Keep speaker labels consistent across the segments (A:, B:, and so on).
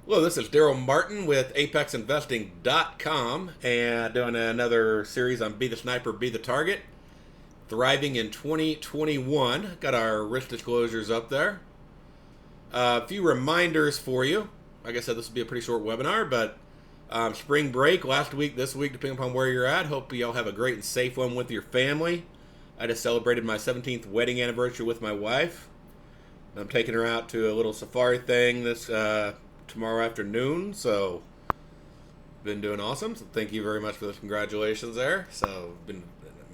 A: Hello, this is Daryl Martin with ApexInvesting.com and doing another series on Be the Sniper, Be the Target. Thriving in 2021. Got our risk disclosures up there. A few reminders for you. Like I said, this will be a pretty short webinar, but spring break last week, this week, depending upon where you're at. Hope you all have a great and safe one with your family. I just celebrated my 17th wedding anniversary with my wife. I'm taking her out to a little safari thing this tomorrow afternoon, so been doing awesome. So thank you very much for those congratulations there. So been an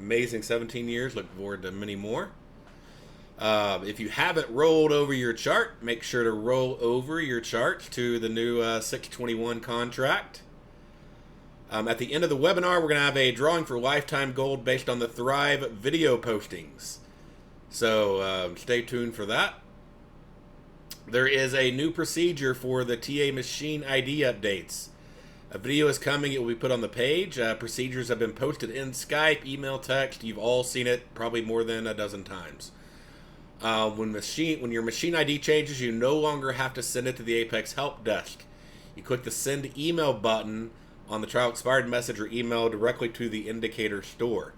A: amazing 17 years. Looking forward to many more. If you haven't rolled over your chart, make sure to roll over your chart to the new 621 contract. At the end of the webinar, we're going to have a drawing for lifetime gold based on the Thrive video postings. So stay tuned for that. There is a new procedure for the TA machine ID updates. A video is coming. It will be put on the page. Procedures have been posted in Skype, email, text. You've all seen it probably more than a dozen times. When your machine ID changes, you no longer have to send it to the Apex Help Desk. You click the Send Email button on the trial expired message or email directly to the indicator store.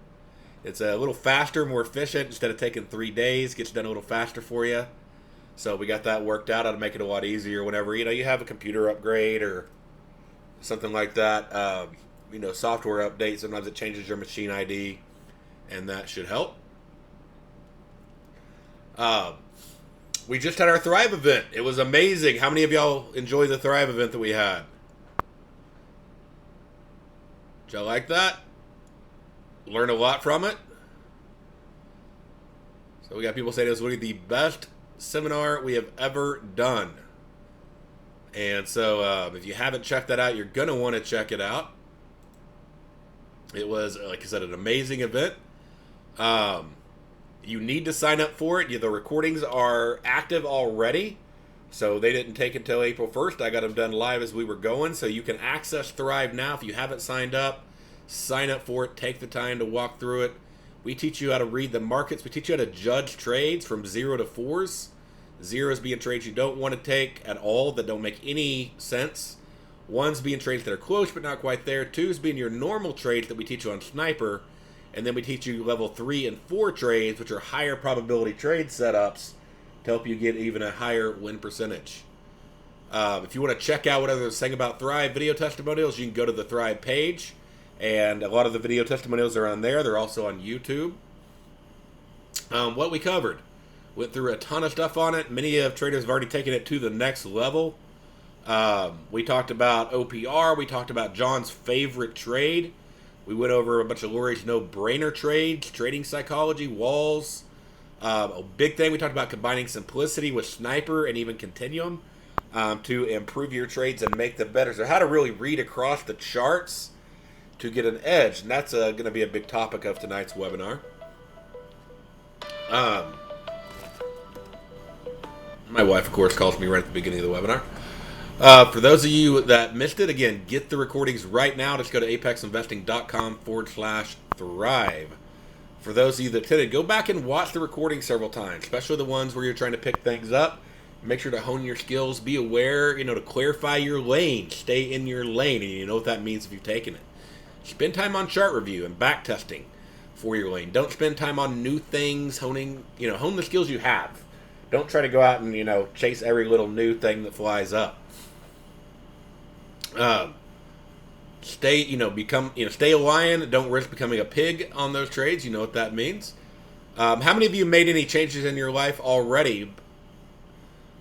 A: It's a little faster, more efficient. Instead of taking 3 days, gets done a little faster for you. So we got that worked out how to make it a lot easier whenever, you have a computer upgrade or something like that. Software update, sometimes it changes your machine ID, and that should help. We just had our Thrive event. It was amazing. How many of y'all enjoyed the Thrive event that we had? Did y'all like that? Learn a lot from it? So we got people saying it was really the best seminar we have ever done. And so if you haven't checked that out, you're going to want to check it out. It was, like I said, an amazing event. You need to sign up for it. The recordings are active already, so they didn't take until April 1st. I got them done live as we were going, so you can access Thrive now. If you haven't signed up, sign up for it. Take the time to walk through it. We teach you how to read the markets. We teach you how to judge trades from 0 to 4s. 0s being trades you don't want to take at all, that don't make any sense. 1s being trades that are close but not quite there. 2s being your normal trades that we teach you on Sniper. And then we teach you level 3 and 4 trades, which are higher probability trade setups to help you get even a higher win percentage. If you want to check out what others are saying about Thrive video testimonials, you can go to the Thrive page. And a lot of the video testimonials are on there. They're also on YouTube. What we covered. Went through a ton of stuff on it. Many of traders have already taken it to the next level. We talked about OPR. We talked about John's favorite trade. We went over a bunch of Lori's no-brainer trades, trading psychology, walls. A big thing, we talked about combining simplicity with Sniper and even Continuum to improve your trades and make them better. So how to really read across the charts to get an edge, and that's going to be a big topic of tonight's webinar. My wife, of course, calls me right at the beginning of the webinar. For those of you that missed it, again, get the recordings right now. Just go to apexinvesting.com/thrive. For those of you that attended, go back and watch the recording several times, especially the ones where you're trying to pick things up. Make sure to hone your skills. Be aware, to clarify your lane. Stay in your lane, and you know what that means if you've taken it. Spend time on chart review and back testing for your lane. Don't spend time on new things, hone the skills you have. Don't try to go out and, chase every little new thing that flies up. Stay a lion. Don't risk becoming a pig on those trades. You know what that means. How many of you made any changes in your life already?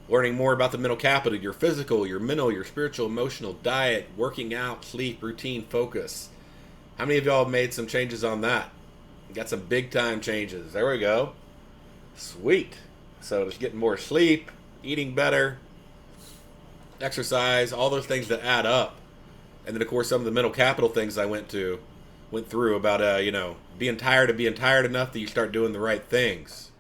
A: Learning more about the mental capital, your physical, your mental, your spiritual, emotional, diet, working out, sleep, routine, focus. How many of y'all have made some changes on that? Got some big time changes. There we go. Sweet. So just getting more sleep, eating better, exercise, all those things that add up. And then, of course, some of the mental capital things I went through about, being tired of being tired enough that you start doing the right things.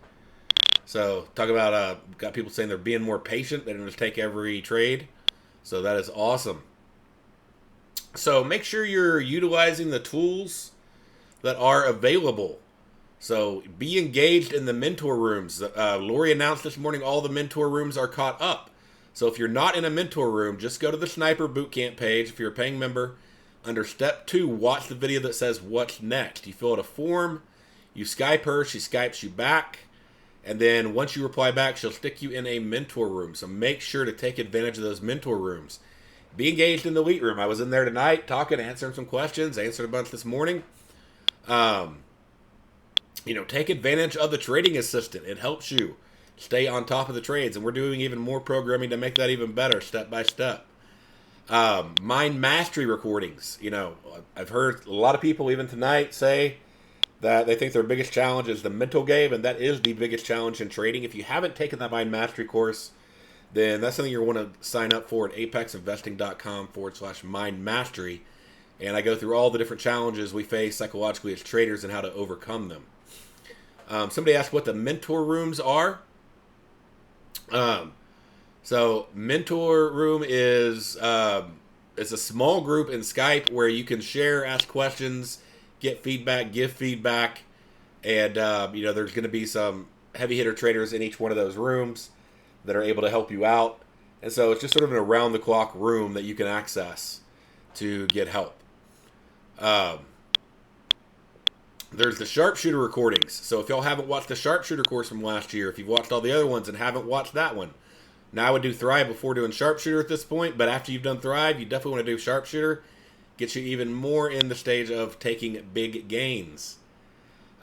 A: So talk about, got people saying they're being more patient. They don't just take every trade. So that is awesome. So make sure you're utilizing the tools that are available. So be engaged in the mentor rooms. Lori announced this morning all the mentor rooms are caught up. So if you're not in a mentor room, just go to the Sniper Bootcamp page. If you're a paying member, under step 2, watch the video that says what's next. You fill out a form, you Skype her, she Skypes you back, and then once you reply back, she'll stick you in a mentor room. So make sure to take advantage of those mentor rooms. Be engaged in the elite room. I was in there tonight talking, answering some questions, answered a bunch this morning. Take advantage of the trading assistant. It helps you stay on top of the trades, and we're doing even more programming to make that even better, step by step. Mind mastery recordings. I've heard a lot of people even tonight say that they think their biggest challenge is the mental game, and that is the biggest challenge in trading. If you haven't taken that mind mastery course, then that's something you'll want to sign up for at apexinvesting.com/mind mastery. And I go through all the different challenges we face psychologically as traders and how to overcome them. Somebody asked what the mentor rooms are. So mentor room is it's a small group in Skype where you can share, ask questions, get feedback, give feedback, and there's going to be some heavy hitter traders in each one of those rooms that are able to help you out. And so it's just sort of an around the clock room that you can access to get help. There's the sharpshooter recordings. So if y'all haven't watched the sharpshooter course from last year, if you've watched all the other ones and haven't watched that one, now I would do Thrive before doing sharpshooter at this point, but after you've done Thrive, you definitely want to do sharpshooter. Gets you even more in the stage of taking big gains.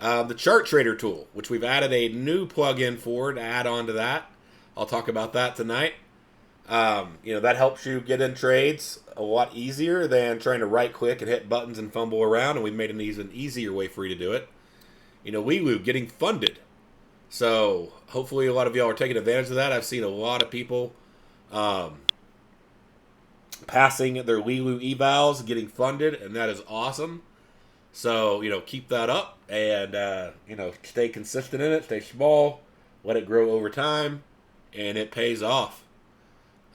A: The chart trader tool, which we've added a new plugin for to add on to that. I'll talk about that tonight. That helps you get in trades a lot easier than trying to right click and hit buttons and fumble around, and we've made an even easier way for you to do it. Lilu getting funded. So hopefully a lot of y'all are taking advantage of that. I've seen a lot of people passing their Lilu evals, getting funded, and that is awesome. So, keep that up and, stay consistent in it, stay small, let it grow over time, and it pays off.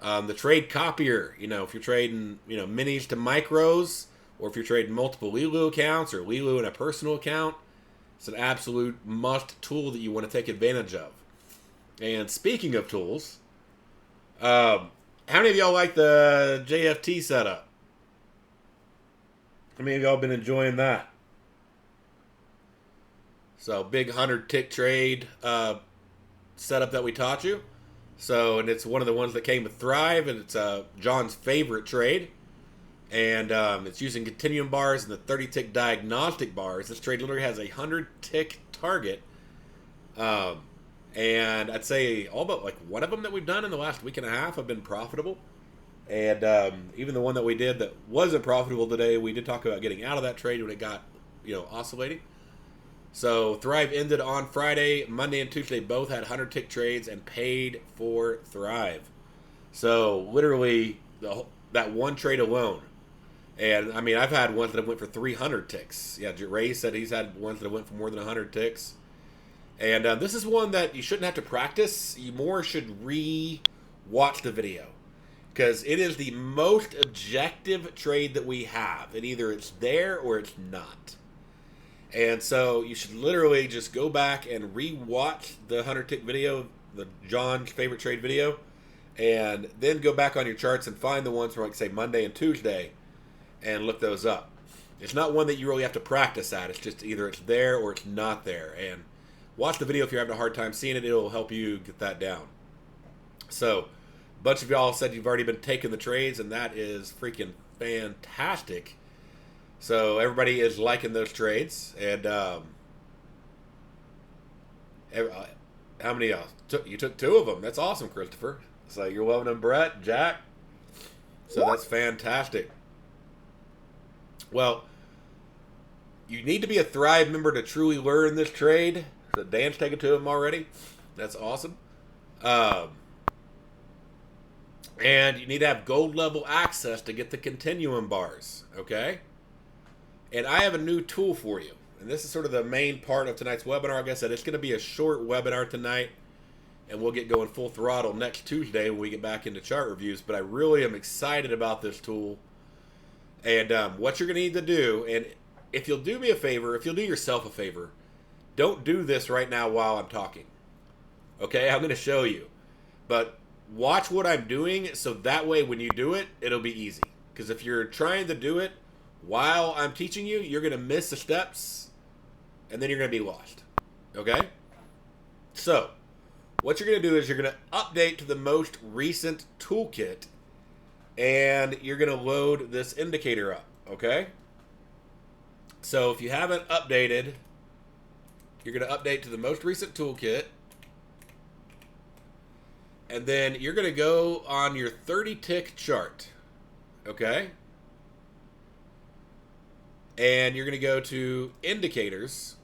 A: The trade copier, if you're trading, minis to micros, or if you're trading multiple Lilu accounts or Lilu in a personal account, it's an absolute must tool that you want to take advantage of. And speaking of tools, how many of y'all like the JFT setup? How many of y'all been enjoying that? So big 100 tick trade setup that we taught you. So, and it's one of the ones that came with Thrive, and it's John's favorite trade. And it's using continuum bars and the 30-tick diagnostic bars. This trade literally has a 100-tick target. And I'd say all but like one of them that we've done in the last week and a half have been profitable. And even the one that we did that wasn't profitable today, we did talk about getting out of that trade when it got, oscillating. So Thrive ended on Friday. Monday and Tuesday both had 100-tick trades and paid for Thrive. So literally that one trade alone. And I mean, I've had ones that went for 300 ticks. Yeah, Ray said he's had ones that went for more than 100 ticks. And this is one that you shouldn't have to practice. You more should re-watch the video. Because it is the most objective trade that we have. And either it's there or it's not. And so you should literally just go back and re-watch the 100-tick video, the John's favorite trade video, and then go back on your charts and find the ones from, like, say, Monday and Tuesday and look those up. It's not one that you really have to practice at. It's just either it's there or it's not there. And watch the video if you're having a hard time seeing it. It'll help you get that down. So a bunch of y'all said you've already been taking the trades, and that is freaking fantastic. So everybody is liking those trades, and how many you took 2 of them? That's awesome, Christopher. So you're loving them, Brett, Jack. So that's fantastic. Well, you need to be a Thrive member to truly learn this trade. So Dan's taken 2 of them already. That's awesome. And you need to have gold level access to get the continuum bars. Okay. And I have a new tool for you. And this is sort of the main part of tonight's webinar. Like I said, it's going to be a short webinar tonight. And we'll get going full throttle next Tuesday when we get back into chart reviews. But I really am excited about this tool. And what you're going to need to do, and if you'll do me a favor, if you'll do yourself a favor, don't do this right now while I'm talking. Okay, I'm going to show you. But watch what I'm doing so that way when you do it, it'll be easy. Because if you're trying to do it while I'm teaching you, you're going to miss the steps and then you're going to be lost. Okay? So, what you're going to do is you're going to update to the most recent toolkit and you're going to load this indicator up. Okay? So, if you haven't updated, you're going to update to the most recent toolkit. And then you're going to go on your 30 tick chart. Okay? And you're going to go to indicators.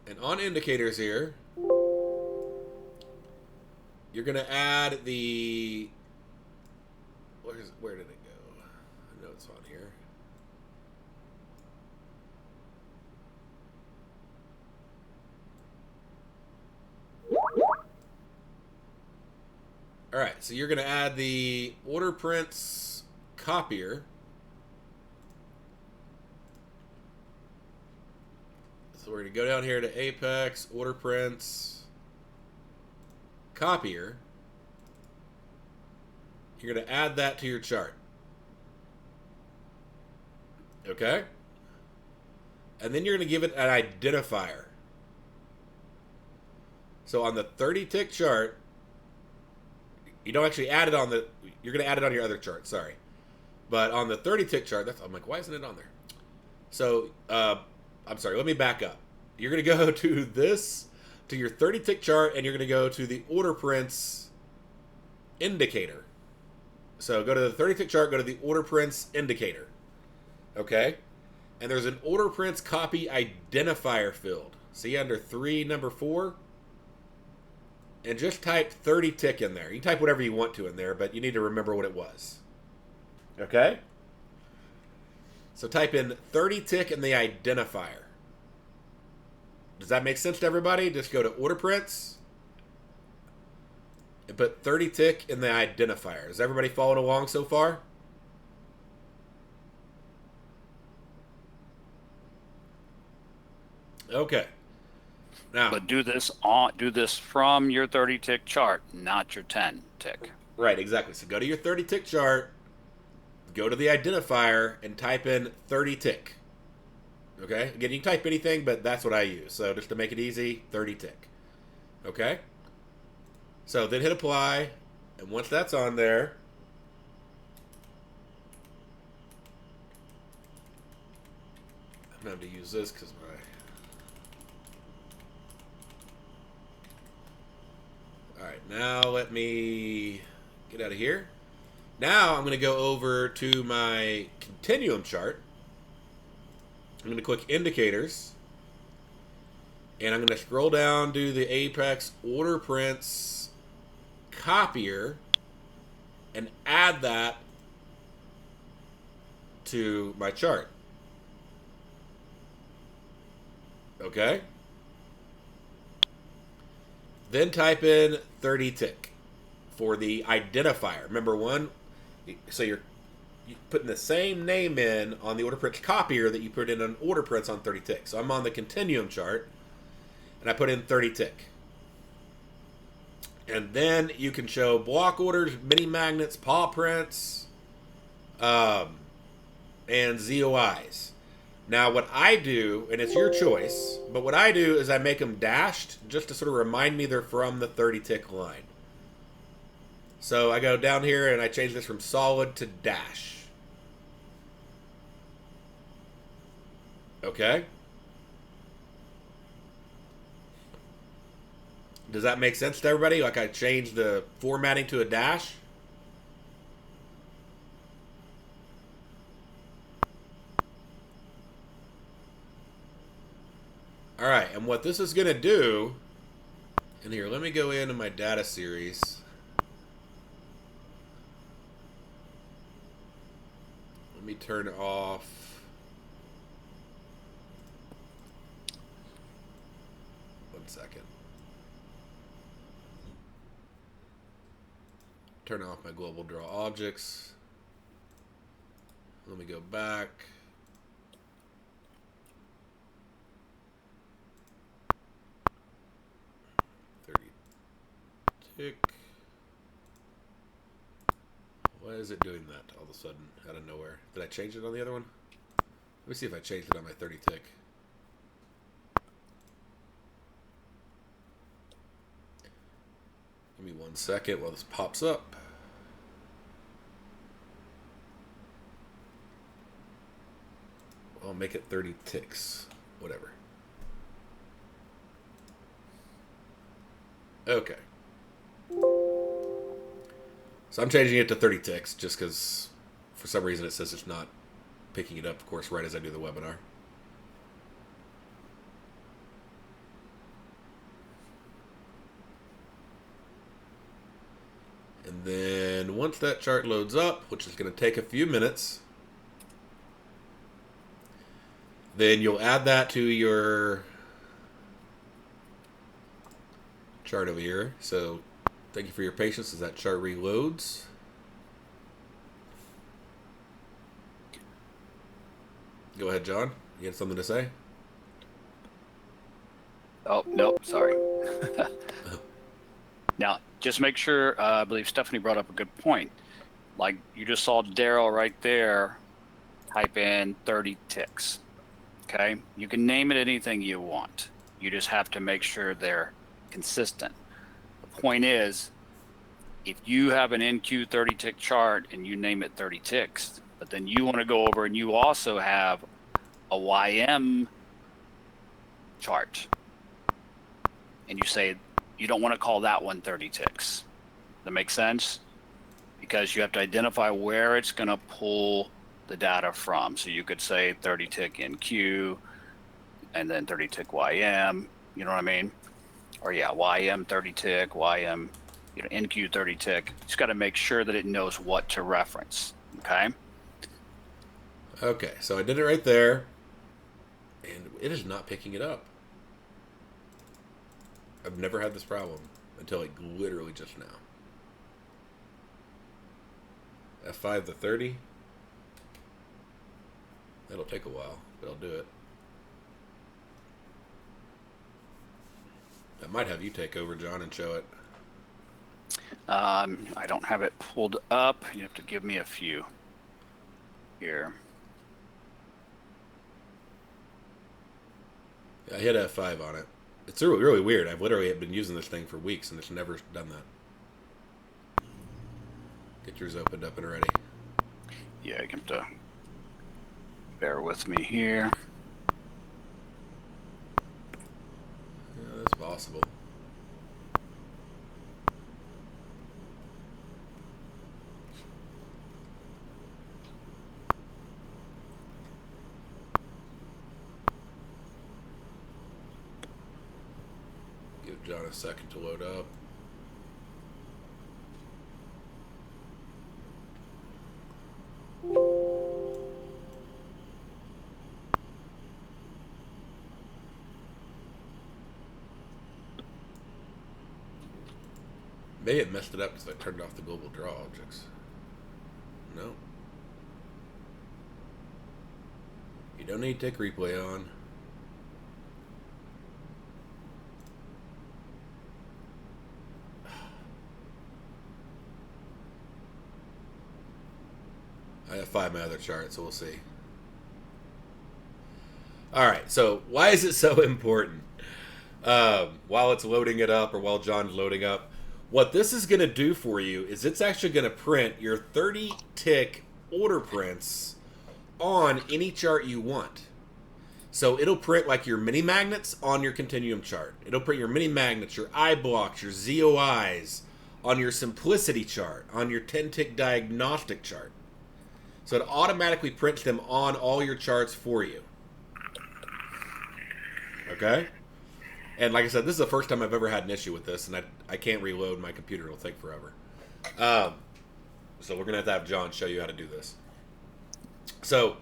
A: And on indicators here, you're going to add the... Where did it go? I know it's on here. All right, so you're going to add the order prints copier. So we're going to go down here to Apex, order prints, copier. You're going to add that to your chart. Okay? And then you're going to give it an identifier. So on the 30 tick chart, you don't actually add it on the... You're going to add it on your other chart, sorry. But on the 30 tick chart, I'm like, why isn't it on there? So, I'm sorry, let me back up. You're going to go to this, to your 30 tick chart, and you're going to go to the order prints indicator. So go to the 30 tick chart, go to the order prints indicator. Okay? And there's an order prints copy identifier field. See under 3, number 4? And just type 30 tick in there. You can type whatever you want to in there, but you need to remember what it was. Okay? So type in 30 tick in the identifier. Does that make sense to everybody? Just go to order prints and put 30 tick in the identifier. Is everybody following along so far? Okay. Now,
B: but do this from your 30 tick chart, not your 10 tick.
A: Right, exactly. So go to your 30 tick chart, go to the identifier, and type in 30 tick. Okay? Again, you can type anything, but that's what I use. So just to make it easy, 30 tick. Okay? So then hit apply, and once that's on there, I'm going to have to use this because my... Alright, now let me get out of here. Now I'm going to go over to my continuum chart. I'm going to click indicators. And I'm going to scroll down to the Apex order prints copier and add that to my chart. Okay? Then type in 30 tick for the identifier. Remember so you're putting the same name in on the order prints copier that you put in on order prints on 30 tick. So I'm on the continuum chart and I put in 30 tick. And then you can show block orders, mini magnets, paw prints, and ZOIs. Now, what I do, and it's your choice, but what I do is I make them dashed just to sort of remind me they're from the 30 tick line. So I go down here and I change this from solid to dash. Okay? Does that make sense to everybody? Like I changed the formatting to a dash? All right, and what this is going to do, and here, let me go into my data series. Let me turn off. One second. Turn off my global draw objects. Let me go back. tick. Why is it doing that all of a sudden out of nowhere? Did I change it on the other one? Let me see if I changed it on my 30 tick. Give me 1 second while this pops up. I'll make it 30 ticks. Whatever. Okay. So I'm changing it to 30 ticks just because for some reason it says it's not picking it up, of course, right as I do the webinar. And then once that chart loads up, which is going to take a few minutes, then you'll add that to your chart over here. So thank you for your patience as that chart reloads. Go ahead, John. You had something to say?
B: Oh, nope, sorry. Now, just make sure, I believe Stephanie brought up a good point. Like you just saw Daryl right there type in 30 ticks. Okay? You can name it anything you want. You just have to make sure they're consistent. The point is, if you have an NQ 30 tick chart and you name it 30 ticks, but then you want to go over and you also have a YM chart, and you say you don't want to call that one 30 ticks. That makes sense? Because you have to identify where it's going to pull the data from. So you could say 30 tick NQ and then 30 tick YM, you know what I mean? Or yeah, YM 30 tick, YM, NQ 30 tick. You just got to make sure that it knows what to reference, okay?
A: Okay, so I did it right there, and it is not picking it up. I've never had this problem until like literally just now. F5 to 30. That'll take a while, but I'll do it. I might have you take over, John, and show it.
B: I don't have it pulled up. You have to give me a few here.
A: Yeah, I hit F5 on it. It's really, really weird. I've literally been using this thing for weeks, and it's never done that. Get yours opened up and ready.
B: Yeah, you have to bear with me here.
A: Yeah, that's possible. Give John a second to load up. Maybe it messed it up because I turned off the global draw objects. No. You don't need tick replay on. I have 5 my other chart, so we'll see. Alright, so why is it so important? While it's loading it up or while John's loading up, what this is going to do for you is it's actually going to print your 30 tick order prints on any chart you want. So it'll print like your mini magnets on your continuum chart. It'll print your mini magnets, your I blocks, your ZOIs on your simplicity chart, on your 10 tick diagnostic chart. So it automatically prints them on all your charts for you. Okay? And like I said, this is the first time I've ever had an issue with this, and I can't reload my computer. It'll take forever. So we're going to have John show you how to do this. So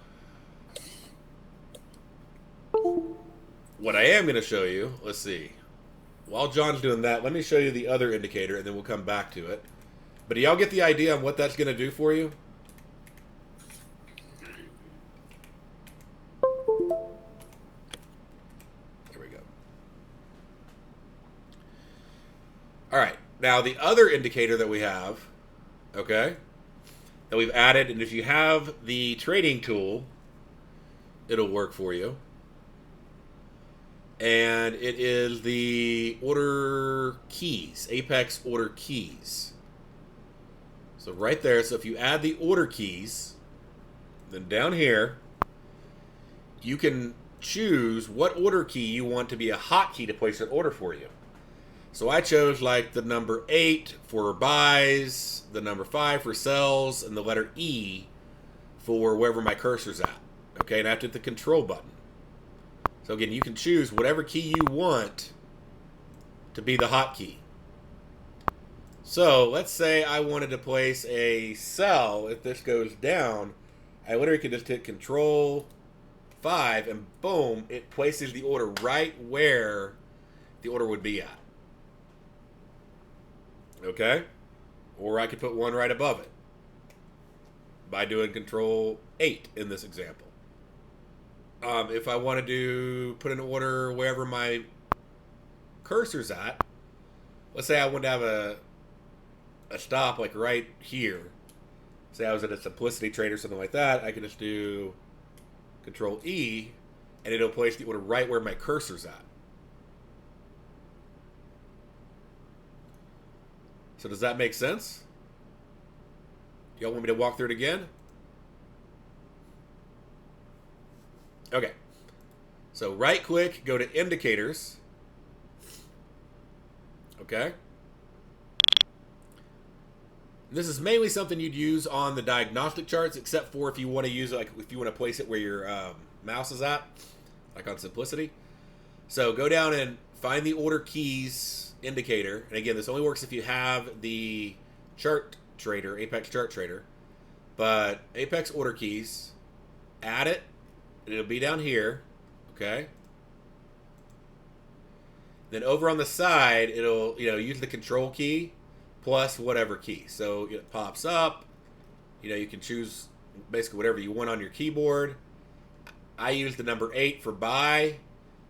A: what I am going to show you, let's see. While John's doing that, let me show you the other indicator, and then we'll come back to it. But do y'all get the idea on what that's going to do for you? All right, Now, the other indicator that we have, okay, that we've added, and if you have the trading tool, it'll work for you. And it is the order keys, Apex order keys. So right there, so if you add the order keys, then down here, you can choose what order key you want to be a hotkey to place an order for you. So I chose like the number 8 for buys, the number 5 for sells, and the letter E for wherever my cursor's at. Okay, and I have to hit the control button. So again, you can choose whatever key you want to be the hotkey. So let's say I wanted to place a sell. If this goes down, I literally can just hit Control 5 and boom, it places the order right where the order would be at. Okay? Or I could put one right above it by doing Control 8 in this example. If I wanted to put an order wherever my cursor's at, let's say I wanted to have a stop like right here. Say I was at a simplicity trade or something like that, I could just do Control E and it'll place the order right where my cursor's at. So does that make sense? Y'all want me to walk through it again? Okay. So right click, go to indicators. Okay. This is mainly something you'd use on the diagnostic charts, except for if you want to use it, like if you want to place it where your mouse is at, like on simplicity. So go down and find the order keys indicator. And again, this only works if you have the chart trader, Apex chart trader. But Apex order keys, add it, and it'll be down here. Okay. Then over on the side, it'll use the control key plus whatever key. So it pops up. You can choose basically whatever you want on your keyboard. I use the number 8 for buy.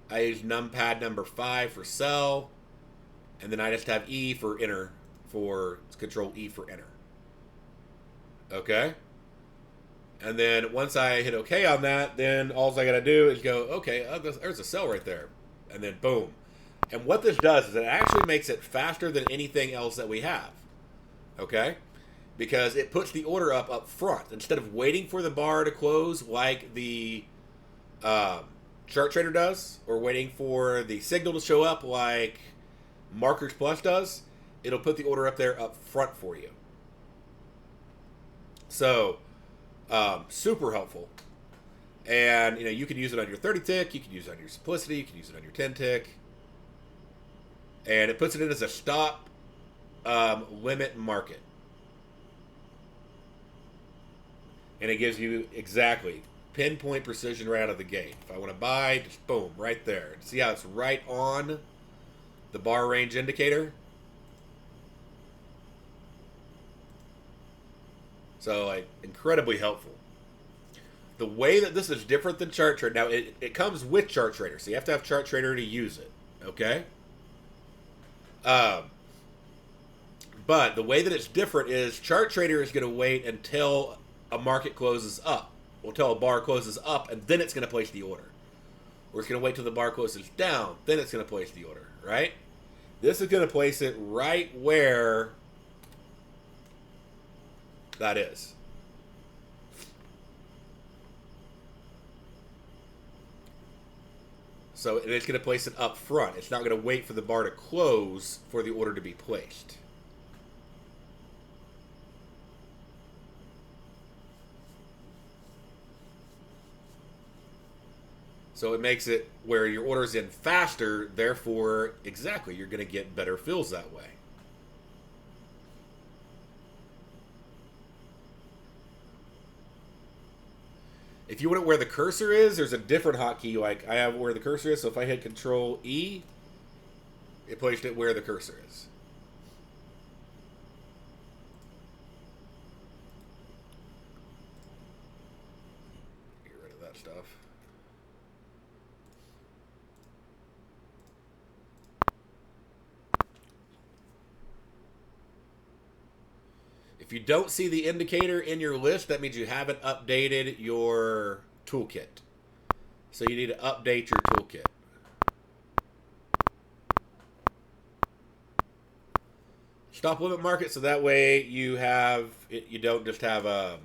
A: I use numpad number 5 for sell. And then I just have E for enter, for Control E for enter. Okay? And then once I hit OK on that, then all I got to do is go, okay, there's a sell right there. And then boom. And what this does is it actually makes it faster than anything else that we have. Okay? Because it puts the order up front. Instead of waiting for the bar to close like the chart trader does, or waiting for the signal to show up like Markers Plus does, it'll put the order up there up front for you. So, super helpful. And, you can use it on your 30 tick, you can use it on your simplicity, you can use it on your 10 tick. And it puts it in as a stop limit market. And it gives you exactly pinpoint precision right out of the gate. If I want to buy, just boom, right there. See how it's right on the bar range indicator? So, incredibly helpful. The way that this is different than Chart Trader, now it comes with Chart Trader, so you have to have Chart Trader to use it, okay? But the way that it's different is Chart Trader is going to wait until a market closes up, or until a bar closes up, and then it's going to place the order. Or it's going to wait till the bar closes down, then it's going to place the order, right? This is going to place it right where that is. So it's going to place it up front. It's not going to wait for the bar to close for the order to be placed. So it makes it where your order's in faster, therefore, exactly, you're going to get better fills that way. If you want it where the cursor is, there's a different hotkey. Like I have where the cursor is, so if I hit Control E, it placed it where the cursor is. Get rid of that stuff. If you don't see the indicator in your list, that means you haven't updated your toolkit. So you need to update your toolkit. Stop limit mark it so that way you don't just have a,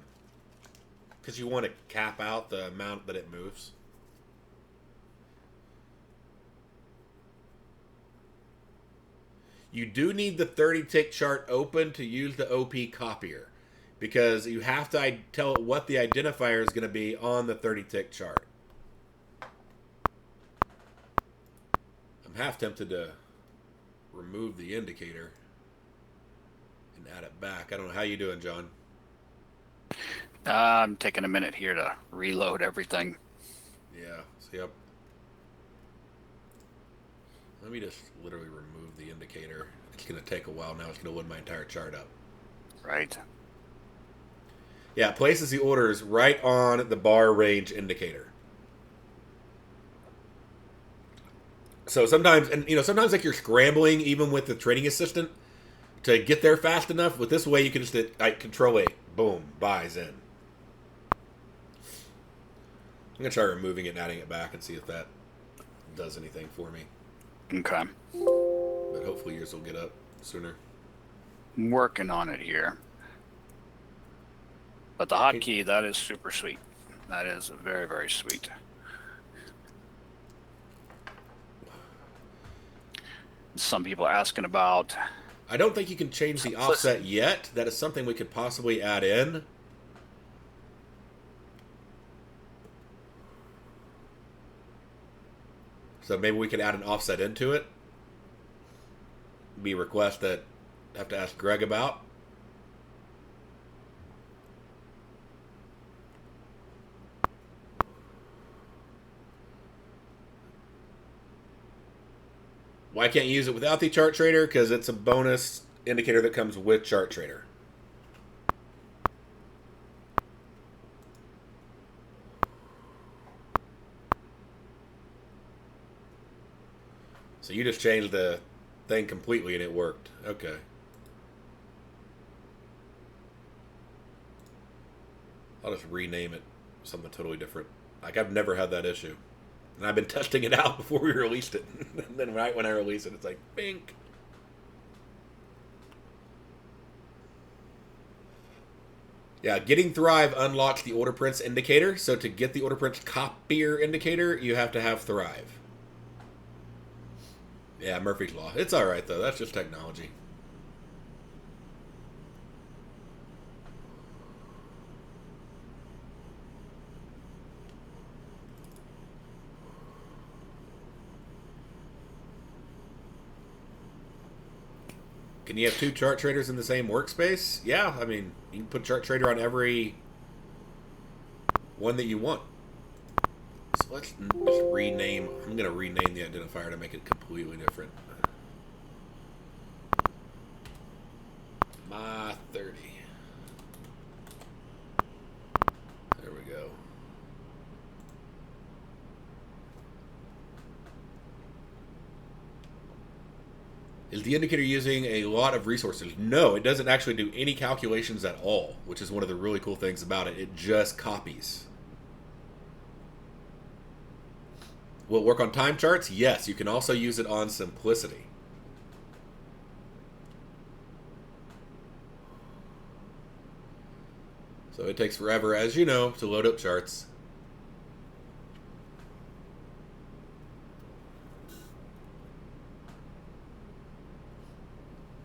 A: because you want to cap out the amount that it moves. You do need the 30 tick chart open to use the OP copier, because you have to tell it what the identifier is going to be on the 30 tick chart. I'm half tempted to remove the indicator and add it back. I don't know how you doing, John.
B: I'm taking a minute here to reload everything.
A: Yeah. So, yep. Let me just literally remove the indicator. It's going to take a while now. It's going to load my entire chart up.
B: Right.
A: Yeah, it places the orders right on the bar range indicator. So sometimes, and sometimes like you're scrambling even with the trading assistant to get there fast enough. With this way, you can just Control A, boom, buys in. I'm going to try removing it and adding it back and see if that does anything for me.
B: Okay.
A: But hopefully yours will get up sooner.
B: I'm working on it here. But the hotkey, that is super sweet. That is very, very sweet. Some people are asking about...
A: I don't think you can change the offset yet. That is something we could possibly add in. So maybe we could add an offset into it. Be a request that I have to ask Greg about. Why can't you use it without the chart trader? Because it's a bonus indicator that comes with chart trader. So you just changed the thing completely and it worked. Okay. I'll just rename it something totally different. Like, I've never had that issue. And I've been testing it out before we released it. And then right when I release it, it's like, bink. Yeah, getting Thrive unlocks the order prints indicator. So to get the order prints copier indicator, you have to have Thrive. Yeah, Murphy's Law. It's all right, though. That's just technology. Can you have two chart traders in the same workspace? Yeah, I mean, you can put chart trader on every one that you want. So let's just rename. I'm going to rename the identifier to make it completely different. My 30. There we go. Is the indicator using a lot of resources? No, it doesn't actually do any calculations at all, which is one of the really cool things about it. It just copies. Will it work on time charts? Yes, you can also use it on simplicity. So it takes forever, as you know, to load up charts.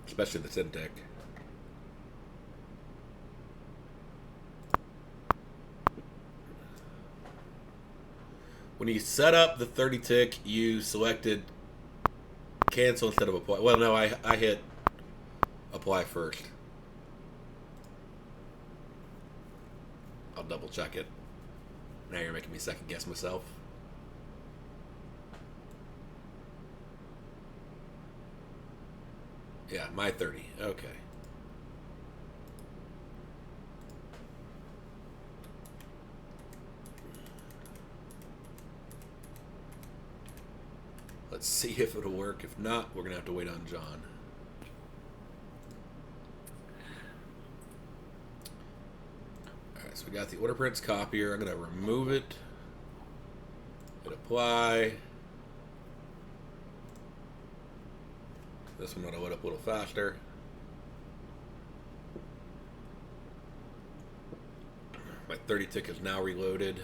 A: Especially the 10 tick. When you set up the 30 tick, you selected cancel instead of apply. Well, no, I hit apply first. I'll double check it. Now you're making me second guess myself. Yeah, my 30. Okay. Let's see if it'll work. If not, we're going to have to wait on John. we got the order prints copier. I'm going to remove it. Hit apply. This one will load up a little faster. My 30 tick is now reloaded.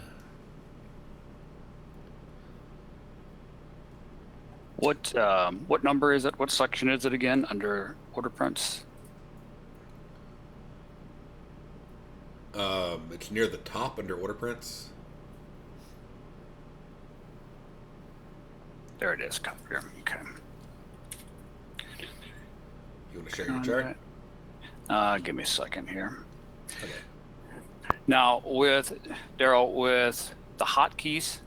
B: What number is it? What section is it again under order prints?
A: It's near the top under order prints.
B: There it is, copier. Okay.
A: You want to share your chart?
B: Give me a second here.
A: Okay.
B: Now, with Daryl, with the hotkeys,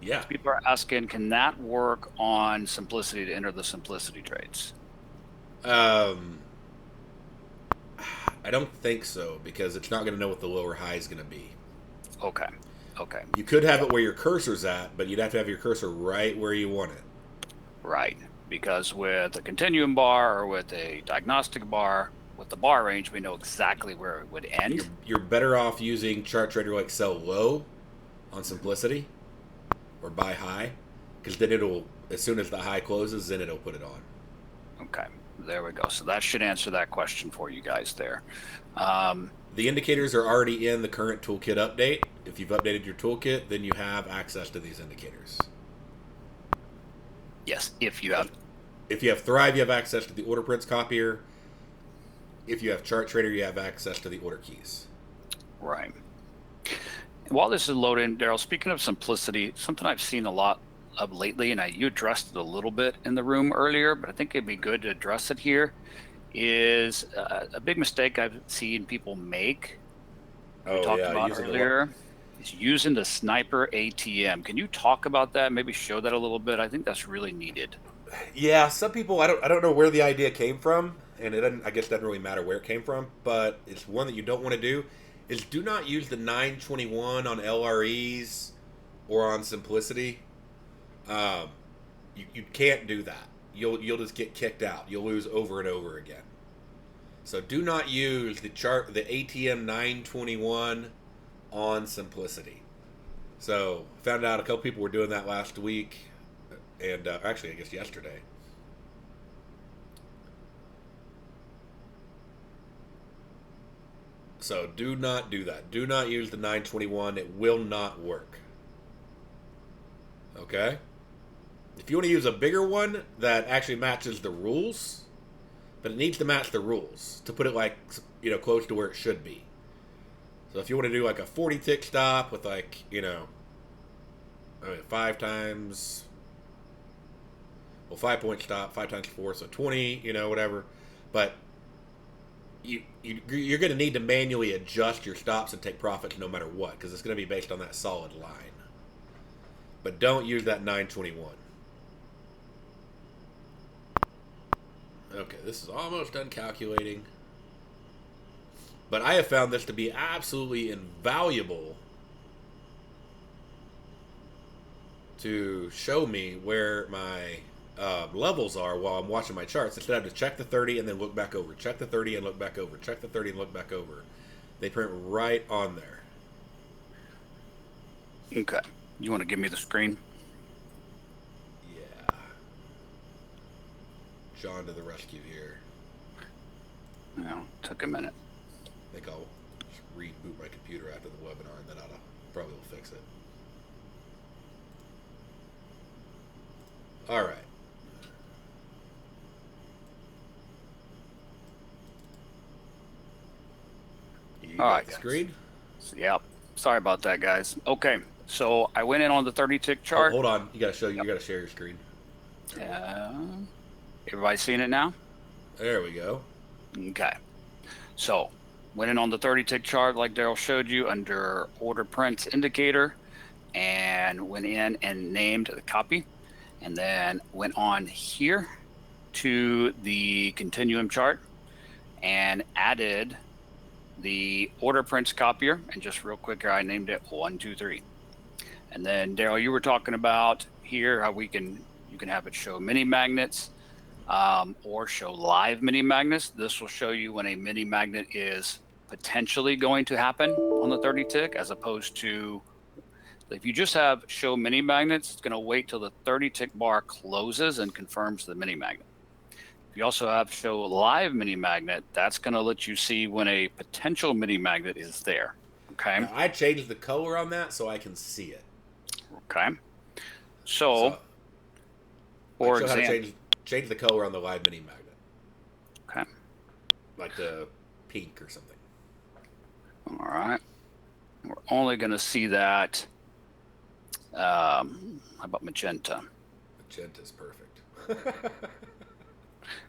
A: Yeah.
B: people are asking, can that work on Simplicity to enter the Simplicity trades?
A: I don't think so because it's not going to know what the lower high is going to be.
B: Okay. Okay.
A: You could have it where your cursor's at, but you'd have to have your cursor right where you want it.
B: Right. Because with a continuum bar or with a diagnostic bar, with the bar range, we know exactly where it would end.
A: You're better off using chart trader like sell low on Simplicity or buy high because then it'll, as soon as the high closes, then it'll put it on.
B: Okay. There we go. So that should answer that question for you guys there.
A: The indicators are already in the current toolkit update. If you've updated your toolkit, then you have access to these indicators.
B: Yes, if you have.
A: If you have Thrive, you have access to the order prints copier. If you have chart trader, you have access to the order keys.
B: Right. While this is loading, Daryl, speaking of Simplicity, something I've seen a lot of lately, and you addressed it a little bit in the room earlier, but I think it'd be good to address it here, is a big mistake I've seen people make. We talked about earlier. Is using the sniper ATM. Can you talk about that? Maybe show that a little bit. I think that's really needed.
A: Yeah, some people, I don't know where the idea came from, and I guess it doesn't really matter where it came from, but it's one that you don't want to do, is do not use the 921 on LREs or on Simplicity. You can't do that. You'll just get kicked out. You'll lose over and over again. So do not use the ATM 921 on Simplicity. So found out a couple people were doing that last week, and actually I guess yesterday. So do not do that. Do not use the 921. It will not work. Okay? If you want to use a bigger one that actually matches the rules, but it needs to match the rules to put it like, close to where it should be. So if you want to do like a 40 tick stop with 5 times, 5 point stop, 5 times 4, so 20, whatever. But you're going to need to manually adjust your stops and take profits no matter what, because it's going to be based on that solid line. But don't use that 921. Okay, this is almost done calculating. But I have found this to be absolutely invaluable to show me where my levels are while I'm watching my charts. Instead, I have to check the 30 and then look back over. Check the 30 and look back over. Check the 30 and look back over. They print right on there.
B: Okay. You want to give me the screen?
A: Yeah. John to the rescue here.
B: No, took a minute.
A: I think I'll just reboot my computer after the webinar, and then I'll probably will fix it. All right. You
B: All right,
A: got the screen?
B: Yep. Sorry about that, guys. Okay, so I went in on the 30 tick chart.
A: Hold on. You got to show. You got to share your screen.
B: Everybody seeing it now?
A: There we go.
B: Okay. So went in on the 30 tick chart like Daryl showed you under order prints indicator, and went in and named the copy, and then went on here to the continuum chart and added the order prints copier. And just real quick here, I named it 1, 2, 3. And then Daryl, you were talking about here how you can have it show mini magnets or show live mini magnets. This will show you when a mini magnet is potentially going to happen on the 30 tick, as opposed to if you just have show mini magnets, it's going to wait till the 30 tick bar closes and confirms the mini magnet. If you also have show live mini magnet, that's going to let you see when a potential mini magnet is there. Okay.
A: Now, I changed the color on that so I can see it.
B: Okay. So for
A: show how to
B: example,
A: change the color on the live mini magnet.
B: Okay.
A: Like the pink or something.
B: All right. We're only going to see that. How about magenta?
A: Magenta's perfect.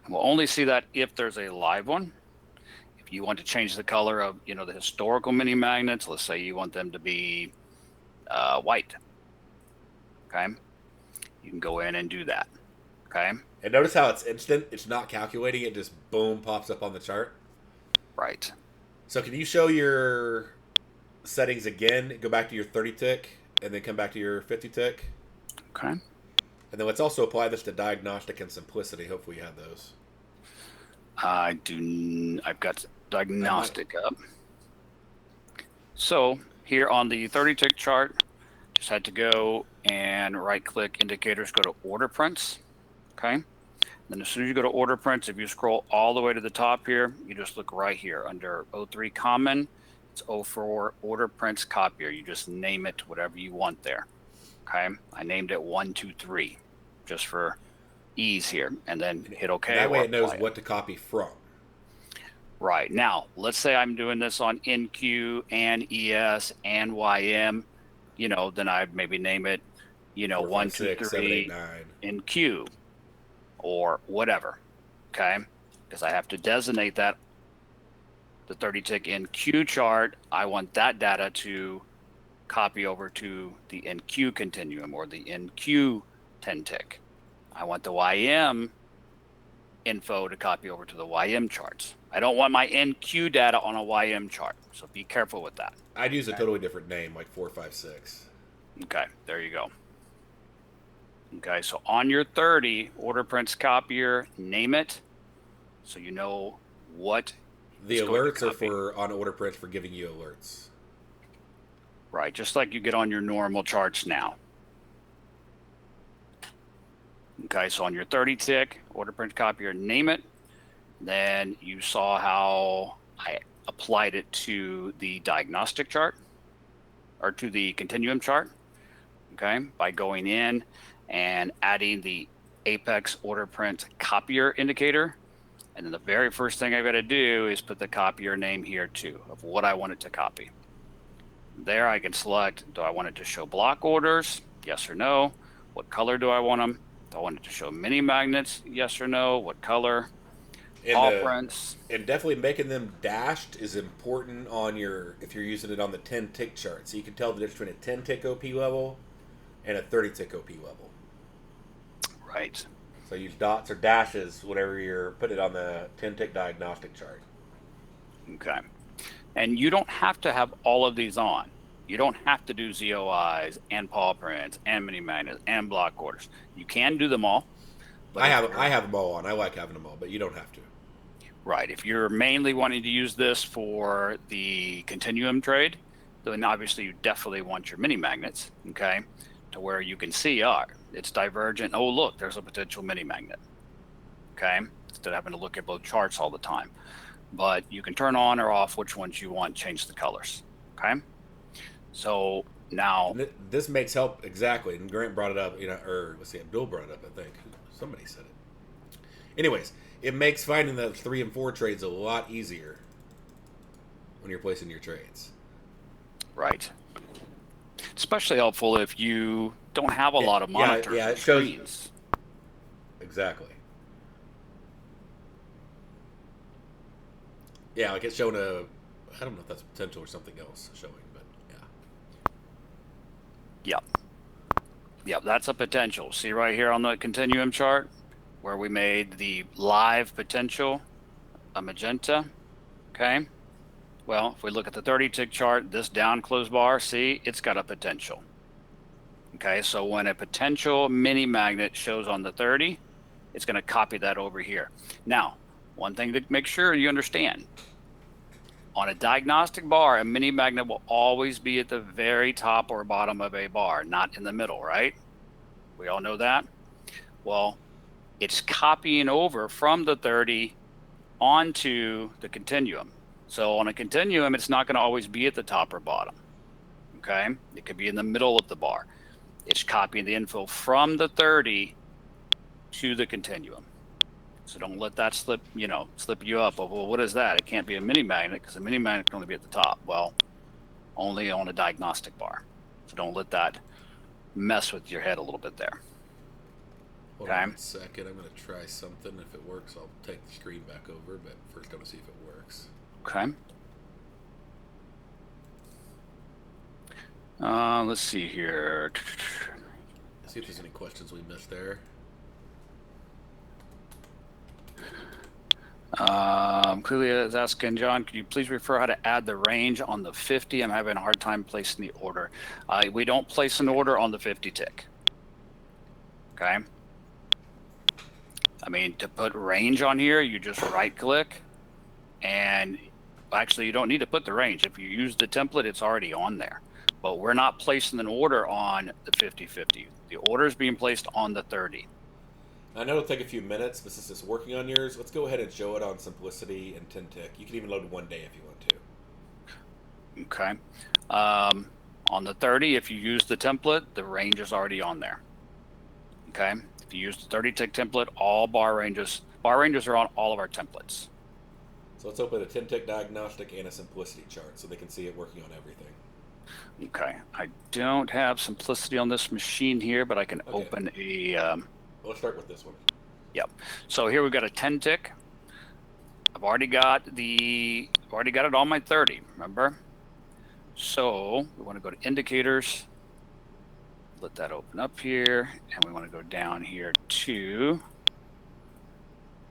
B: We'll only see that if there's a live one. If you want to change the color of, the historical mini magnets, let's say you want them to be white. Okay. You can go in and do that. Okay.
A: And notice how it's instant. It's not calculating. It just boom pops up on the chart.
B: Right.
A: So can you show your settings again? Go back to your 30 tick and then come back to your 50 tick.
B: Okay.
A: And then let's also apply this to diagnostic and simplicity. Hopefully you have those.
B: I've got diagnostic up. So here on the 30 tick chart, just had to go and right click indicators, go to order prints. Okay. Then as soon as you go to order prints, if you scroll all the way to the top here, you just look right here under 03 common. It's 04 order prints copier. You just name it whatever you want there. Okay. I named it 123 just for ease here, and then hit OK.
A: That way it knows what to copy from.
B: Right. Now, let's say I'm doing this on NQ and ES and YM, then I'd maybe name it, 1, 2, 3 NQ or whatever. Okay. Because I have to designate that the 30 tick NQ chart. I want that data to copy over to the NQ continuum or the NQ 10 tick. I want the YM info to copy over to the YM charts. I don't want my NQ data on a YM chart, so be careful with that.
A: I'd use a totally different name, like 456.
B: Okay, there you go. Okay, so on your 30, order prints copier, name it, so you know what.
A: The alerts are for on order prints for giving you alerts.
B: Right, just like you get on your normal charts now. Okay, so on your 30 tick, order print copier, name it. Then you saw how I applied it to the diagnostic chart or to the continuum chart. Okay, by going in and adding the Apex order print copier indicator. And then the very first thing I've got to do is put the copier name here too of what I want it to copy. There I can select, do I want it to show block orders? Yes or no. What color do I want them? Do I want it to show mini magnets? Yes or no. What color? All prints.
A: And definitely making them dashed is important on if you're using it on the 10 tick chart. So you can tell the difference between a 10 tick OP level and a 30 tick OP level.
B: Right.
A: So use dots or dashes whenever you're putting it on the 10 tick diagnostic chart.
B: Okay. And you don't have to have all of these on. You don't have to do ZOIs and paw prints and mini magnets and block orders. You can do them all.
A: I have them all on. I like having them all, but you don't have to.
B: Right. If you're mainly wanting to use this for the continuum trade, then obviously you definitely want your mini magnets, okay, to where you can see, it's divergent. Oh, look, there's a potential mini magnet, okay, instead of having to look at both charts all the time. But you can turn on or off which ones you want, change the colors, okay? So now...
A: This makes help, exactly, and Grant brought it up, or let's see, Bill brought it up, I think. Somebody said it. Anyways, it makes finding the 3 and 4 trades a lot easier when you're placing your trades.
B: Right. Especially helpful if you don't have a lot of monitors
A: it
B: screens.
A: Exactly. Yeah, like it's showing I don't know if that's potential or something else showing, but yeah.
B: Yep, that's a potential. See right here on the continuum chart where we made the live potential a magenta, okay? Well, if we look at the 30 tick chart, this down close bar, see, it's got a potential. Okay, so when a potential mini magnet shows on the 30, it's going to copy that over here. Now, one thing to make sure you understand, On a diagnostic bar, a mini magnet will always be at the very top or bottom of a bar, not in the middle, right? We all know that. Well, it's copying over from the 30 onto the continuum. So on a continuum, it's not going to always be at the top or bottom. Okay, it could be in the middle of the bar. It's copying the info from the 30 to the continuum. So don't let that slip you up. Well, what is that? It can't be a mini magnet because a mini magnet can only be at the top. Well, only on a diagnostic bar. So don't let that mess with your head a little bit there.
A: Hold on a second. I'm going to try something. If it works, I'll take the screen back over. But first, I'm going to see if it works.
B: Okay. Let's see here.
A: See if there's any questions we missed there.
B: Clearly is asking, John, could you please refer how to add the range on the 50? I'm having a hard time placing the order. We don't place an order on the 50 tick. Okay. I mean, to put range on here, you just right click, and actually you don't need to put the range. If you use the template, it's already on there. But we're not placing an order on the 50-50. The order is being placed on the 30.
A: I know it'll take a few minutes, but since it's working on yours, let's go ahead and show it on Simplicity and 10 tick. You can even load one day if you want to.
B: Okay. On the 30, if you use the template, the range is already on there. Okay. If you use the 30 tick template, all bar ranges are on all of our templates.
A: So let's open a 10 tick diagnostic and a Simplicity chart so they can see it working on everything.
B: Okay. I don't have Simplicity on this machine here, but I can open a...
A: Let's start with this one.
B: Yep. So here we've got a 10 tick. I've already got it on my 30, remember? So we want to go to indicators. Let that open up here. And we want to go down here to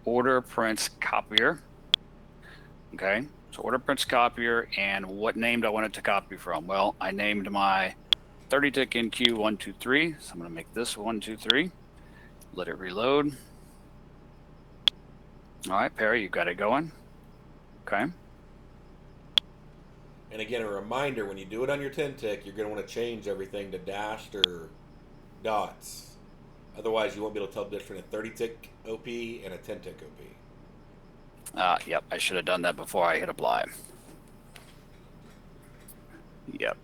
B: order prints copier. Okay. So order prints copier, and what name do I want it to copy from? Well, I named my 30 tick NQ123. So I'm going to make this 123. Let it reload. All right, Perry, you got it going. Okay.
A: And again, a reminder, when you do it on your 10 tick, you're going to want to change everything to dashed or dots. Otherwise, you won't be able to tell the difference between a 30 tick OP and a 10 tick OP.
B: Yep, I should have done that before I hit apply. Yep.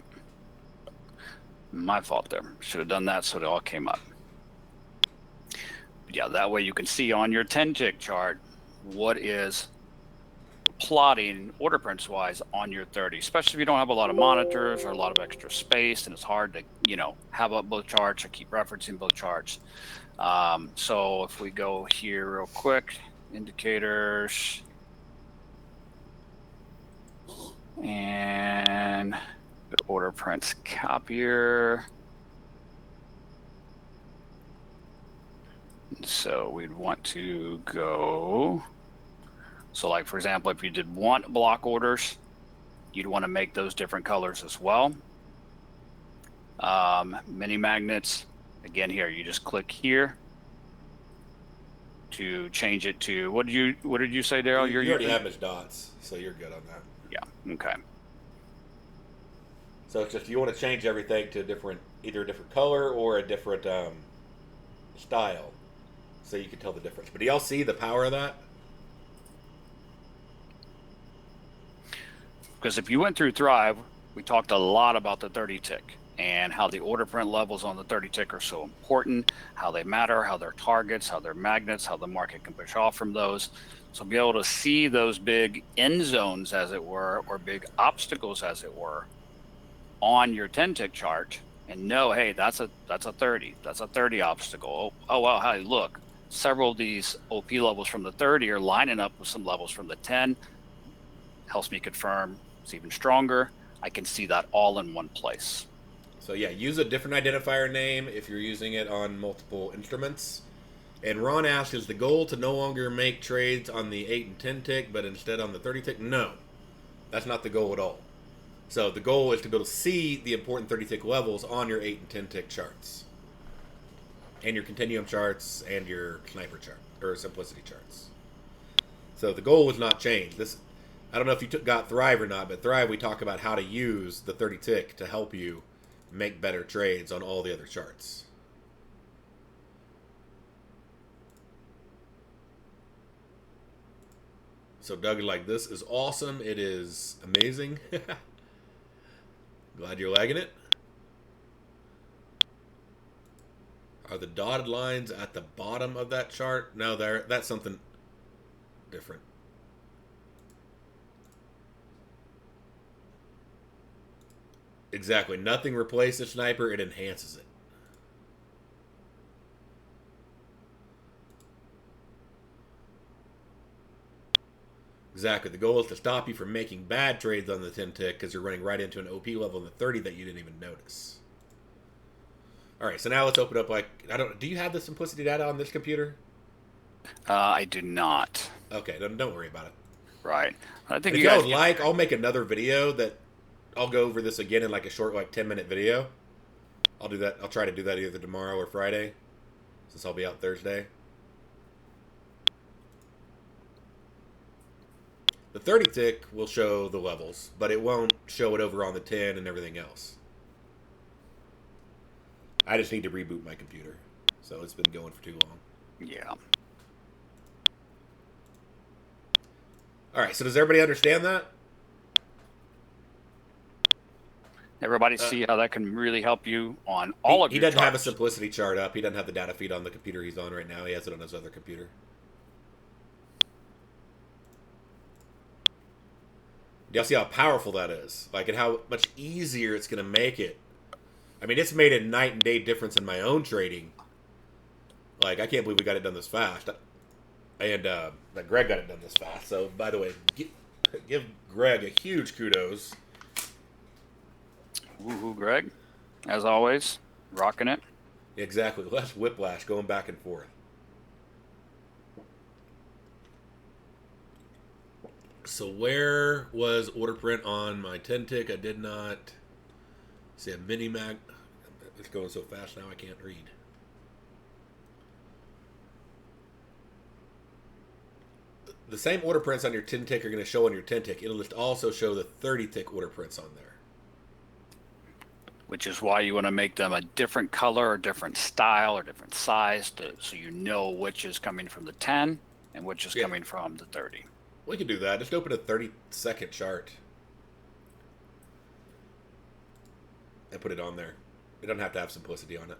B: My fault there. Should have done that so it all came up. Yeah, that way you can see on your 10 tick chart what is plotting order prints wise on your 30, especially if you don't have a lot of monitors or a lot of extra space and it's hard to have up both charts or keep referencing both charts. So if we go here real quick, indicators, and order prints copier. So we'd want to go, so like for example, if you did want block orders, you'd want to make those different colors as well. Mini magnets, again here, you just click here to change it to, what did you say, Daryl?
A: You already have as dots, so you're good on that.
B: Yeah, okay.
A: So it's just, you want to change everything to either a different color or a different style, so you can tell the difference. But do y'all see the power of that?
B: Because if you went through Thrive, we talked a lot about the 30 tick and how the order print levels on the 30 tick are so important, how they matter, how they're targets, how they're magnets, how the market can push off from those. So be able to see those big end zones, as it were, or big obstacles, as it were, on your 10 tick chart and know, hey, that's a 30. That's a 30 obstacle. Oh wow, hey, look, several of these OP levels from the 30 are lining up with some levels from the 10. Helps me confirm it's even stronger. I can see that all in one place.
A: So yeah, use a different identifier name if you're using it on multiple instruments. And Ron asked, is the goal to no longer make trades on the 8 and 10 tick, but instead on the 30 tick? No, that's not the goal at all. So the goal is to be able to see the important 30 tick levels on your 8 and 10 tick charts, and your continuum charts, and your sniper chart or simplicity charts. So the goal was not changed. I don't know if you got Thrive or not, but Thrive, we talk about how to use the 30 tick to help you make better trades on all the other charts. So Doug, like, this is awesome. It is amazing. Glad you're liking it. Are the dotted lines at the bottom of that chart? No, that's something different. Exactly. Nothing replaces Sniper. It enhances it. Exactly. The goal is to stop you from making bad trades on the 10 tick because you're running right into an OP level in the 30 that you didn't even notice. All right, so now let's open up, like, I don't. Do you have the simplicity data on this computer?
B: I do not.
A: Okay, don't worry about it.
B: Right. I think
A: If
B: you
A: y'all
B: guys
A: would like, I'll make another video that I'll go over this again in like a short, like 10-minute video. I'll do that. I'll try to do that either tomorrow or Friday, since I'll be out Thursday. The 30 tick will show the levels, but it won't show it over on the 10 and everything else. I just need to reboot my computer, so it's been going for too long.
B: Yeah.
A: All right, so does everybody understand that?
B: Everybody see how that can really help you on all of your
A: He doesn't have a
B: charts.
A: simplicity chart up. He doesn't have the data feed on the computer he's on right now. He has it on his other computer. Do y'all see how powerful that is? Like, and how much easier it's going to make it. I mean, it's made a night and day difference in my own trading. Like, I can't believe we got it done this fast. And that Greg got it done this fast. So, by the way, give Greg a huge kudos.
B: Woohoo, Greg. As always, rocking it.
A: Exactly. Less whiplash going back and forth. So where was order print on my 10 tick? I did not see a mini mag. It's going so fast now I can't read. The same order prints on your 10 tick are going to show on your 10 tick. It'll just also show the 30 tick order prints on there.
B: Which is why you want to make them a different color or different style or different size so you know which is coming from the 10 and which is coming from the 30.
A: We can do that. Just open a 30-second chart and put it on there. It doesn't have to have simplicity on it.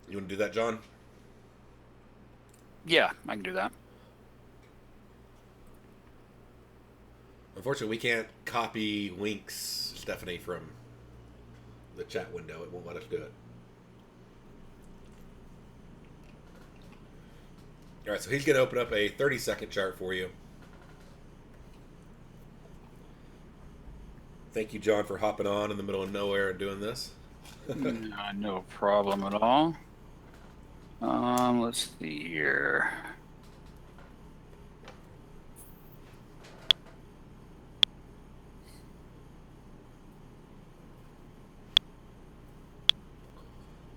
A: You want to do that, John?
B: Yeah, I can do that.
A: Unfortunately, we can't copy links, Stephanie, from the chat window. It won't let us do it. All right, so he's going to open up a 30-second chart for you. Thank you, John, for hopping on in the middle of nowhere and doing this.
B: No problem at all. Let's see here.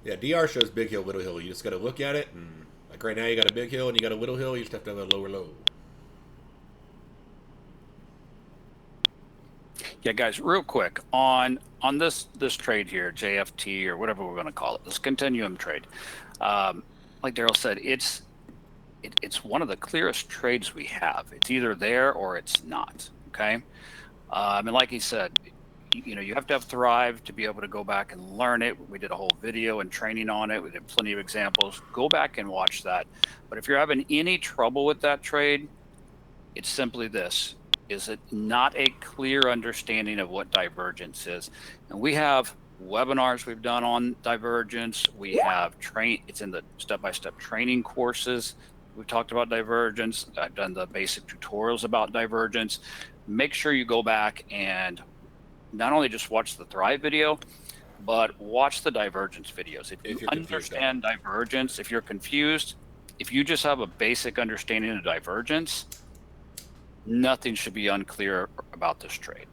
A: Yeah, DR shows big hill, little hill. You just got to look at it, and like right now you got a big hill and you got a little hill. You just have to have a lower low.
B: Yeah, guys, real quick on this trade here, JFT or whatever we're going to call it, this continuum trade. Like Daryl said, it's one of the clearest trades we have. It's either there or it's not. Okay, and like he said, you have to have Thrive to be able to go back and learn it. We did a whole video and training on it. We did plenty of examples. Go back and watch that. But if you're having any trouble with that trade, it's simply this. Is it not a clear understanding of what divergence is? And we have webinars we've done on divergence. We have it's in the step-by-step training courses. We've talked about divergence. I've done the basic tutorials about divergence. Make sure you go back and not only just watch the Thrive video, but watch the divergence videos. If you understand divergence, if you're confused, if you just have a basic understanding of divergence, nothing should be unclear about this trade.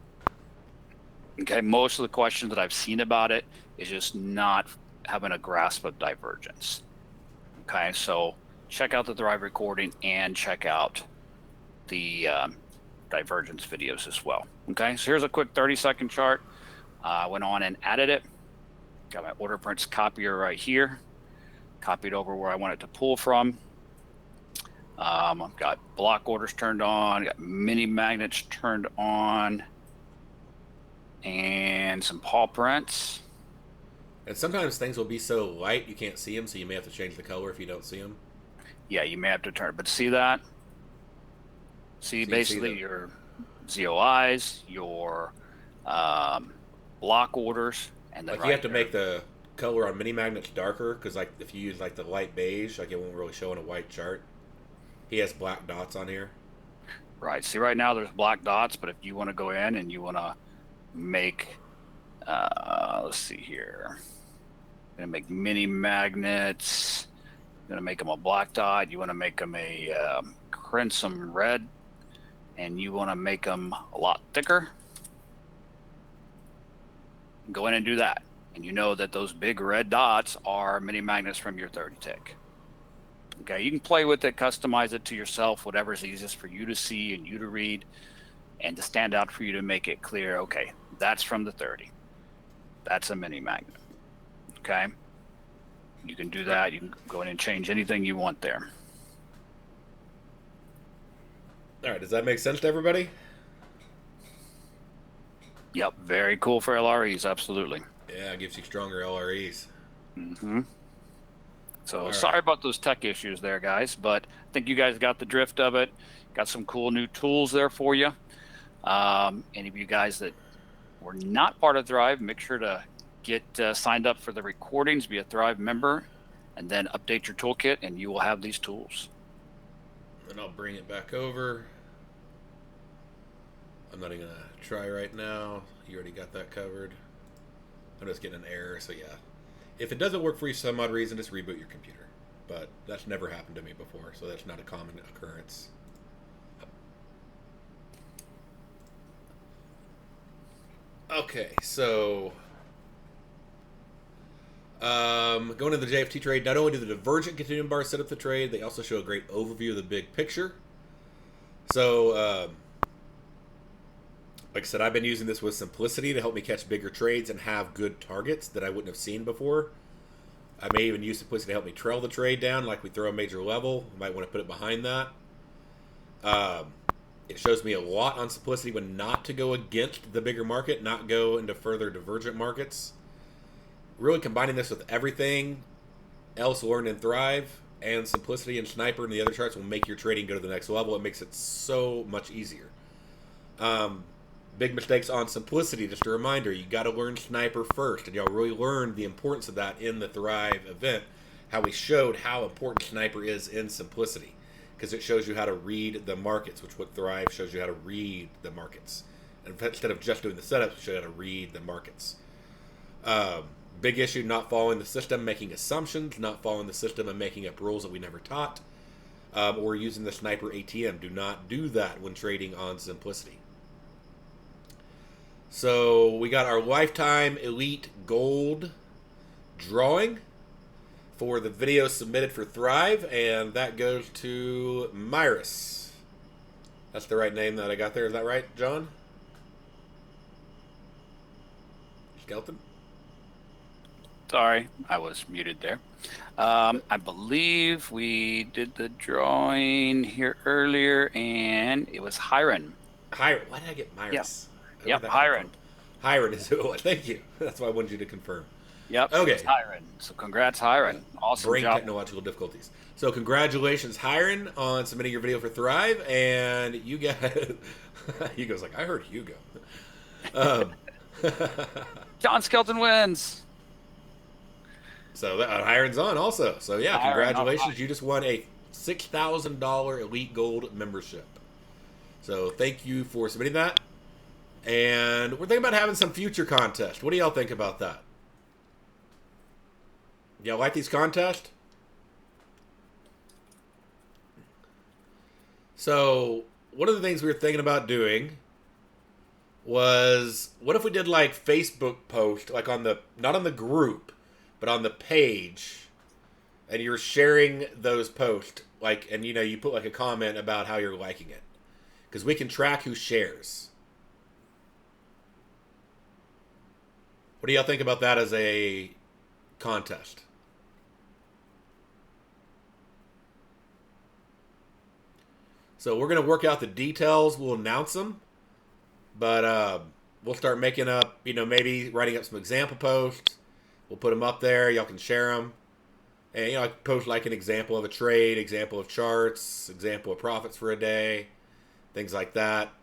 B: Okay, most of the questions that I've seen about it is just not having a grasp of divergence. Okay, so check out the Thrive recording and check out the divergence videos as well. Okay, so here's a quick 30-second chart. I went on and added it. Got my order prints copier right here. Copied over where I want it to pull from. I've got block orders turned on, got mini magnets turned on, and some paw prints.
A: And sometimes things will be so light you can't see them, so you may have to change the color if you don't see them.
B: Yeah, you may have to turn, but see that? See,
A: So
B: basically your ZOIs, your block orders, and then
A: like you have to make the color on mini magnets darker, because like if you use like the light beige, like it won't really show in a white chart. He has black dots on here.
B: Right. See, right now there's black dots, but if you want to go in and you want to make, let's see here, I'm gonna make mini magnets. I'm gonna make them a black dot. You want to make them a crimson red, and you want to make them a lot thicker. Go in and do that, and you know that those big red dots are mini magnets from your 30 tick. Okay, you can play with it, customize it to yourself, whatever's easiest for you to see and you to read and to stand out for you to make it clear. Okay, that's from the 30. That's a mini magnet. Okay, you can do that. You can go in and change anything you want there.
A: All right, does that make sense to everybody?
B: Yep, very cool for LREs, absolutely.
A: Yeah, it gives you stronger LREs.
B: Mm-hmm. So
A: All
B: sorry
A: right.
B: about those tech issues there, guys, but I think you guys got the drift of it. Got some cool new tools there for you. Any of you guys that were not part of Thrive, make sure to get signed up for the recordings, be a Thrive member, and then update your toolkit, and you will have these tools.
A: And I'll bring it back over. I'm not even going to try right now. You already got that covered. I'm just getting an error, so yeah. If it doesn't work for you for some odd reason, just reboot your computer. But that's never happened to me before, so that's not a common occurrence. Okay, so going to the JFT trade, not only do the divergent continuum bars set up the trade, they also show a great overview of the big picture. So, like I said, I've been using this with simplicity to help me catch bigger trades and have good targets that I wouldn't have seen before. I may even use simplicity to help me trail the trade down, like we throw a major level. You might want to put it behind that. It shows me a lot on simplicity when not to go against the bigger market, not go into further divergent markets. Really combining this with everything else learned in Thrive and simplicity and Sniper and the other charts will make your trading go to the next level. It makes it so much easier. Big mistakes on simplicity. Just a reminder, you got to learn Sniper first, and y'all really learned the importance of that in the Thrive event. How we showed how important Sniper is in simplicity, because it shows you how to read the markets, which what Thrive shows you how to read the markets. And instead of just doing the setups, we show you how to read the markets. Big issue: not following the system, making assumptions, not following the system, and making up rules that we never taught, or using the Sniper ATM. Do not do that when trading on simplicity. So we got our Lifetime Elite Gold drawing for the video submitted for Thrive, and that goes to Myris. That's the right name that I got there. Is that right, John? Skeleton?
B: Sorry, I was muted there. I believe we did the drawing here earlier, and it was Hiron.
A: Hiron. Why did I get Myris?
B: Yep, Hiron.
A: Hiron is who it was. Thank you. That's why I wanted you to confirm.
B: Yep.
A: Okay.
B: It's Hiron. So congrats, Hiron. Awesome
A: Brain
B: job.
A: technological difficulties. So congratulations, Hiron, on submitting your video for Thrive, and you guys. Hugo's like, I heard Hugo.
B: John Skelton wins.
A: So Hiron's on also. So yeah,
B: Hiron,
A: congratulations. You just won a $6,000 Elite Gold membership. So thank you for submitting that. And we're thinking about having some future contests. What do y'all think about that? Y'all like these contests? So one of the things we were thinking about doing was, what if we did like Facebook post, like on the, not on the group, but on the page, and you're sharing those posts, like, and you know, you put like a comment about how you're liking it. because we can track who shares. What do y'all think about that as a contest? So we're going to work out the details. We'll announce them. But we'll start making up, maybe writing up some example posts. We'll put them up there. Y'all can share them. And, I post like an example of a trade, example of charts, example of profits for a day, things like that.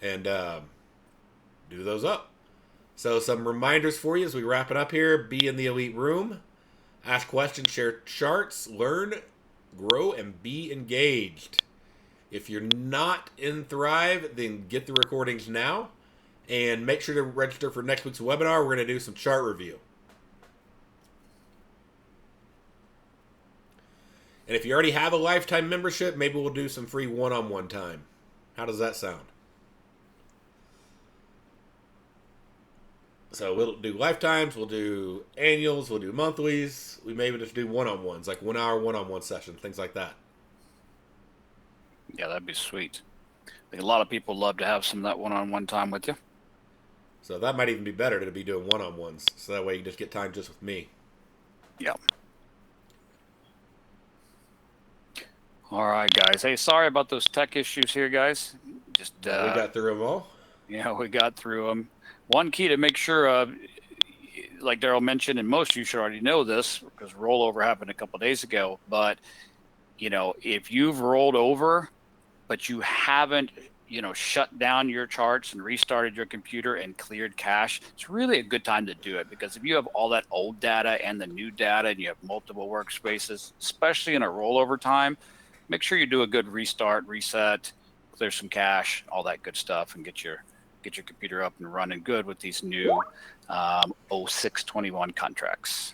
A: And do those up. So some reminders for you as we wrap it up here. Be in the elite room. Ask questions, share charts, learn, grow, and be engaged. If you're not in Thrive, then get the recordings now. And make sure to register for next week's webinar. We're going to do some chart review. And if you already have a lifetime membership, maybe we'll do some free one-on-one time. How does that sound? So we'll do lifetimes, we'll do annuals, we'll do monthlies. We may even just do one-on-ones, like 1 hour one-on-one sessions, things like that.
B: Yeah, that'd be sweet. I think a lot of people love to have some of that one-on-one time with you.
A: So that might even be better to be doing one-on-ones. So that way you just get time just with me.
B: Yeah. All right, guys. Hey, sorry about those tech issues here, guys. Just
A: we got through them all.
B: Yeah, we got through them. One key to make sure, like Daryl mentioned, and most of you should already know this because rollover happened a couple of days ago. But if you've rolled over, but you haven't, shut down your charts and restarted your computer and cleared cache, it's really a good time to do it, because if you have all that old data and the new data and you have multiple workspaces, especially in a rollover time, make sure you do a good restart, reset, clear some cache, all that good stuff, and get your computer up and running good with these new 0621 contracts.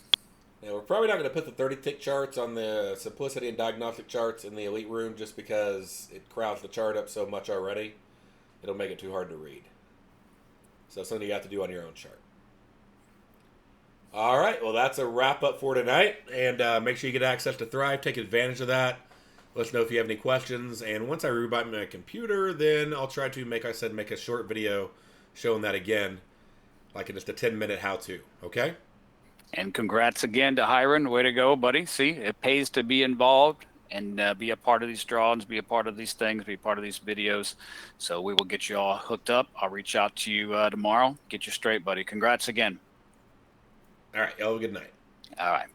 A: Now, we're probably not going to put the 30-tick charts on the simplicity and diagnostic charts in the elite room just because it crowds the chart up so much already. It'll make it too hard to read. So it's something you have to do on your own chart. All right, well, that's a wrap up for tonight. And make sure you get access to Thrive. Take advantage of that. Let us know if you have any questions. And once I reboot my computer, then I'll try to make a short video showing that again, like in just a 10-minute how-to. Okay?
B: And congrats again to Hiram. Way to go, buddy. See, it pays to be involved and be a part of these drawings, be a part of these things, be a part of these videos. So we will get you all hooked up. I'll reach out to you tomorrow. Get you straight, buddy. Congrats again.
A: All right. Y'all have a good night.
B: All right.